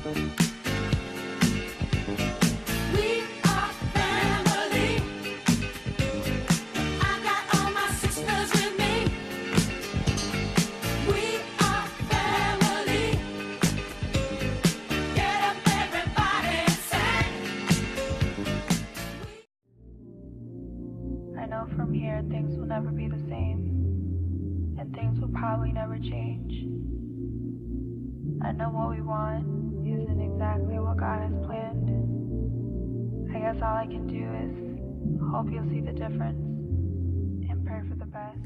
I know from here things will never be the same, and things will probably never change. I know what we want isn't exactly what God has planned. I guess all I can do is hope you'll see the difference and pray for the best.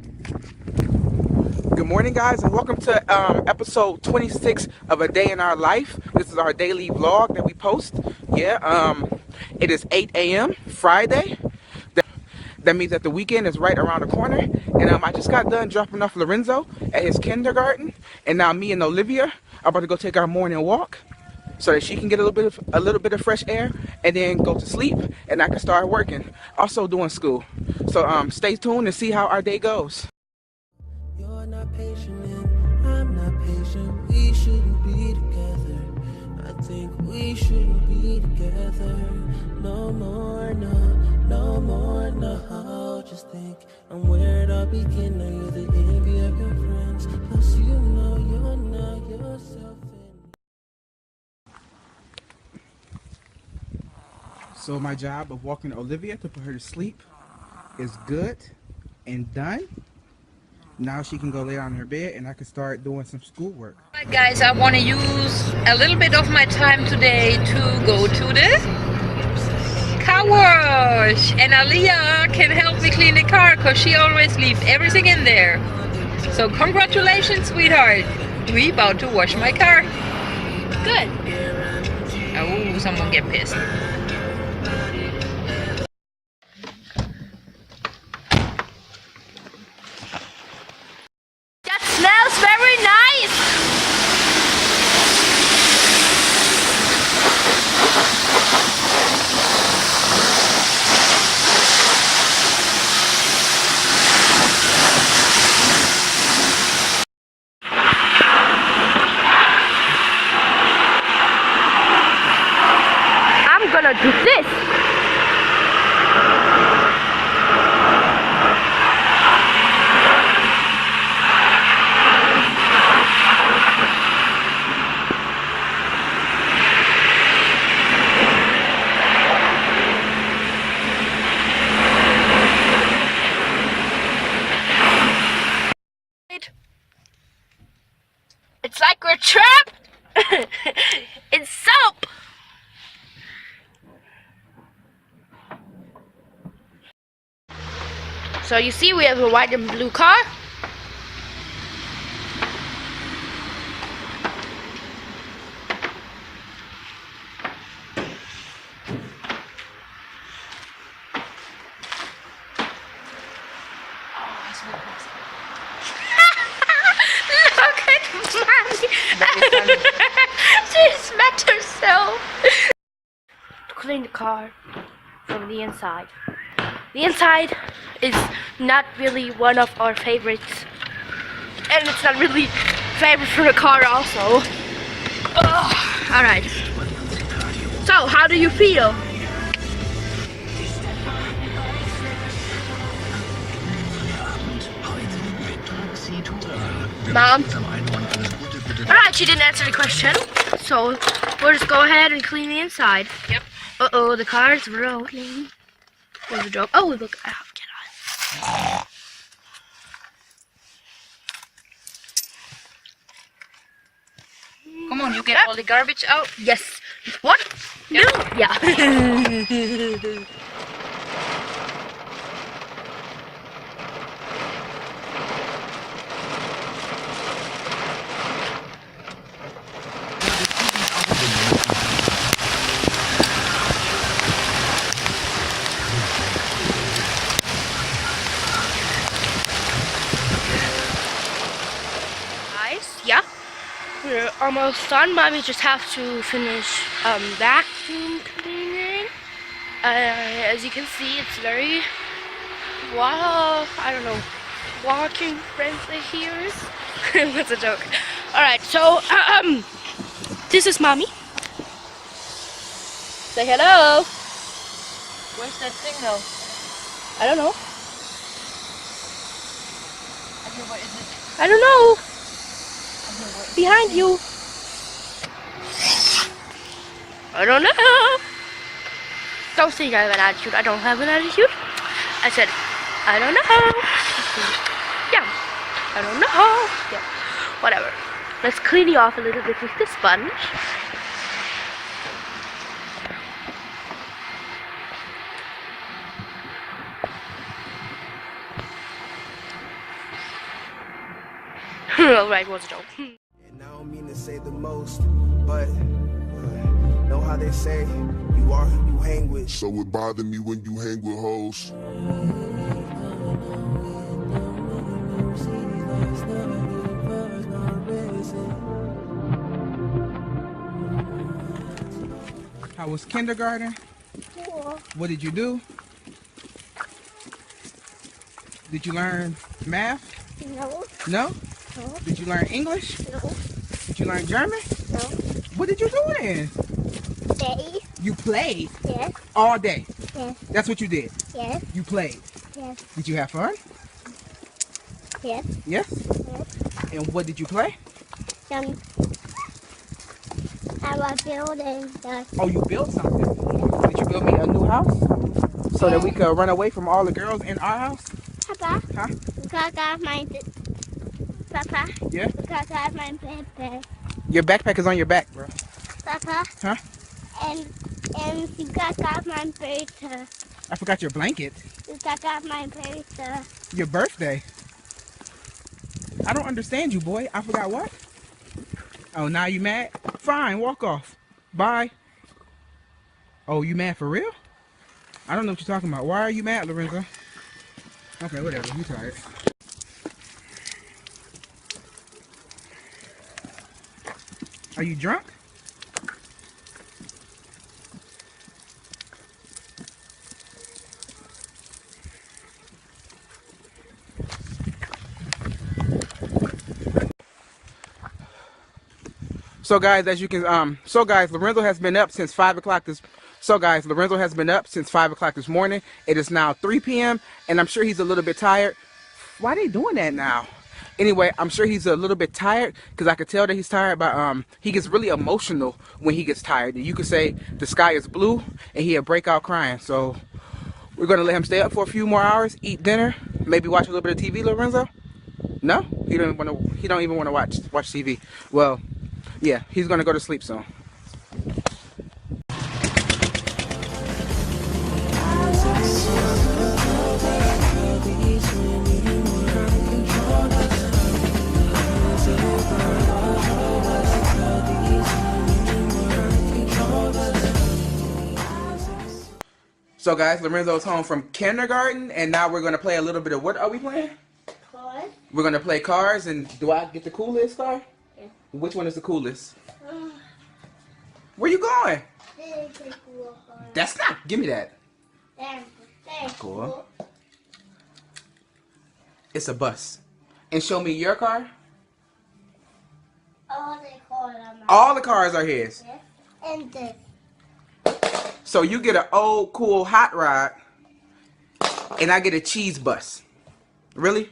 Good morning, guys, and welcome to episode 26 of A Day in Our Life. This is our daily vlog that we post. It is 8 a.m. Friday. That means that the weekend is right around the corner. And I just got done dropping off Lorenzo at his kindergarten. And now me and Olivia are about to go take our morning walk so that she can get a little bit of fresh air and then go to sleep, and I can start working. Also doing school. So stay tuned and see how our day goes. You're not patient and I'm not patient. We shouldn't be together. I think we shouldn't be together. No more, no more, no. Just think I'm where it all began. Now you're the envy of your friends. Plus you know you're not yourself. So my job of walking Olivia to put her to sleep is good and done. Now she can go lay on her bed and I can start doing some schoolwork. Alright guys, I want to use a little bit of my time today to go to the car wash, and Aliyah can help me clean the car because she always leaves everything in there. So congratulations, sweetheart, we about to wash my car. Good. Oh, someone get pissed. That smells very nice. I'm gonna do this. It's like we're trapped in soap. So you see we have a white and blue car. Look at Mommy. She smacked herself. To clean the car from the inside. The inside is not really one of our favorites, and it's not really favorite for the car also. Alright. So, how do you feel? Mom? Alright, she didn't answer the question, so we'll just go ahead and clean the inside. Yep. Uh-oh, the car's rolling. Was a joke. Oh, look, I have to get on. Come on, you get all the garbage out. Yes. What? Yep. No. Yeah. Yeah, we're almost done. Mommy just have to finish vacuum cleaning. As you can see, it's very I don't know, walking friendly here. That's a joke. All right, so this is Mommy. Say hello. Where's that signal? I don't know. Okay, what is it? I don't know. Okay, what is Behind you. I don't know. Don't say I have an attitude. I don't have an attitude. I said, I don't know. Yeah. I don't know. Yeah. Whatever. Let's clean you off a little bit with the sponge. Alright, what's a joke? And I don't mean to say the most, but know how they say you are who you hang with. So it bother me when you hang with hoes. How was kindergarten? Cool. What did you do? Did you learn math? No. No? No. Did you learn English? No. Did you learn German? No. What did you do then? Day. You played Yes. all day. Yes. That's what you did. Yes. You played. Yes. Did you have fun? Yes. Yes? Yes. And what did you play? I was building the Oh, you built something. Did you build me a new house? So that we could run away from all the girls in our house? Papa. Huh? Papa, Papa. Yeah? Papa, my baby. Your backpack is on your back, bro. Papa. Huh? And you got my birthday. I forgot your blanket. You got my birthday. Your birthday. I don't understand you, boy. I forgot what? Oh, now you mad? Fine, walk off. Bye. Oh, you mad for real? I don't know what you're talking about. Why are you mad, Lorenzo? Okay, whatever. You tired. Are you drunk? So guys, as you can, Lorenzo has been up since 5 o'clock Lorenzo has been up since 5 o'clock this morning. It is now 3 p.m. and I'm sure he's a little bit tired. Why are they doing that now? Anyway, I'm sure he's a little bit tired because I could tell that he's tired, but he gets really emotional when he gets tired. You could say the sky is blue and he'll break out crying. So we're gonna let him stay up for a few more hours, eat dinner, maybe watch a little bit of TV, Lorenzo? No? He don't even want to watch TV. Well, yeah, he's gonna go to sleep soon. So guys, Lorenzo's home from kindergarten, and now we're gonna play a little bit of, what are we playing? Cars. We're gonna play cars, and do I get the coolest car? Yeah. Which one is the coolest? Where you going? That's not. Give me that. Cool. It's a bus. And show me your car. All the cars are his. Yes. And this. So you get an old cool hot rod, and I get a cheese bus. Really?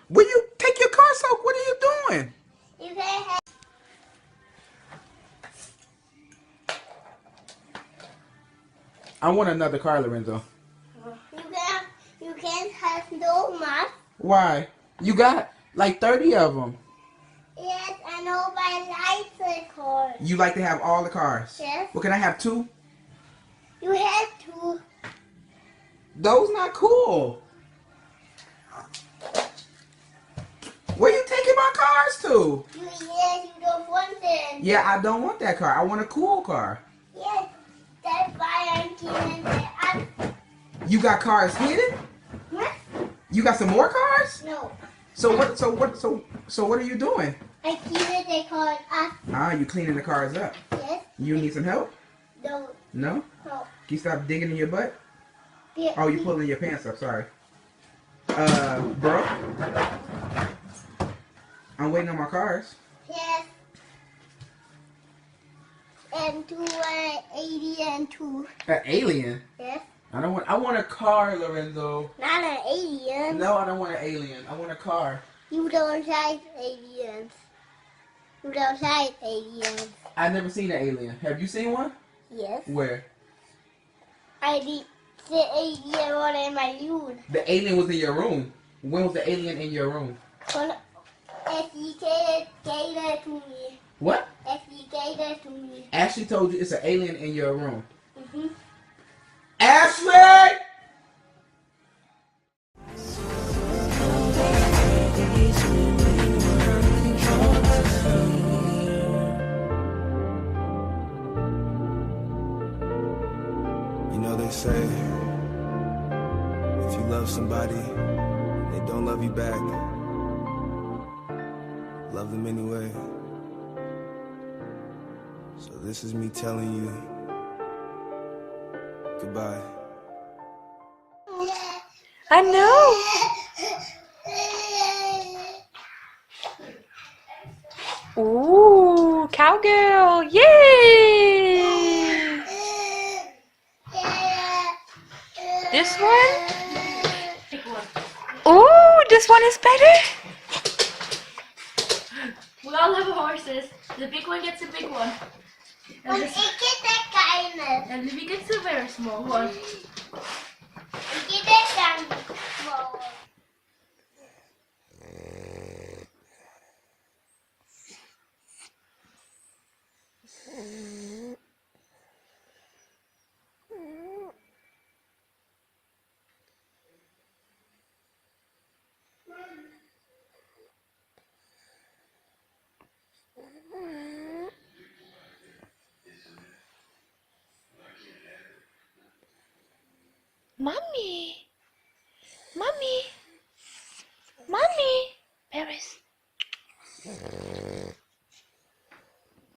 Will you take your car soak? What are you doing? You can have. I want another car, Lorenzo. You can have no much. Why? You got like 30 of them. Yes, I know my bicycle. You like to have all the cars? Yes. Well, can I have 2? You have to. Those not cool. Where you taking my cars to? You don't want them. Yeah, I don't want that car. I want a cool car. Yes, that's why I'm keeping it up. You got cars hidden? What? You got some more cars? No. So what are you doing? I keep it they call it up. Ah, you cleaning the cars up. Yes. You need some help? No. No? No. Can you stop digging in your butt? Yeah. Oh, you pulling your pants up, sorry. Bro? I'm waiting on my cars. Yes. And and to an alien too. An alien? Yes. I want a car, Lorenzo. Not an alien. No, I don't want an alien. I want a car. You don't like aliens. You don't like aliens. I've never seen an alien. Have you seen one? Yes. Where? I did the alien one in my room. The alien was in your room. When was the alien in your room? If you gave it to me. What? If you gave it to me. Ashley told you it's an alien in your room. Mm-hmm. Ashley! You know they say, if you love somebody, they don't love you back. Love them anyway. So this is me telling you goodbye. I know. Ooh, cowgirl. Yay! This one? Ooh, this one is better. We all have horses. The big one gets a big one. And the big gets a very small one. Mommy. Mommy. Mommy. Paris.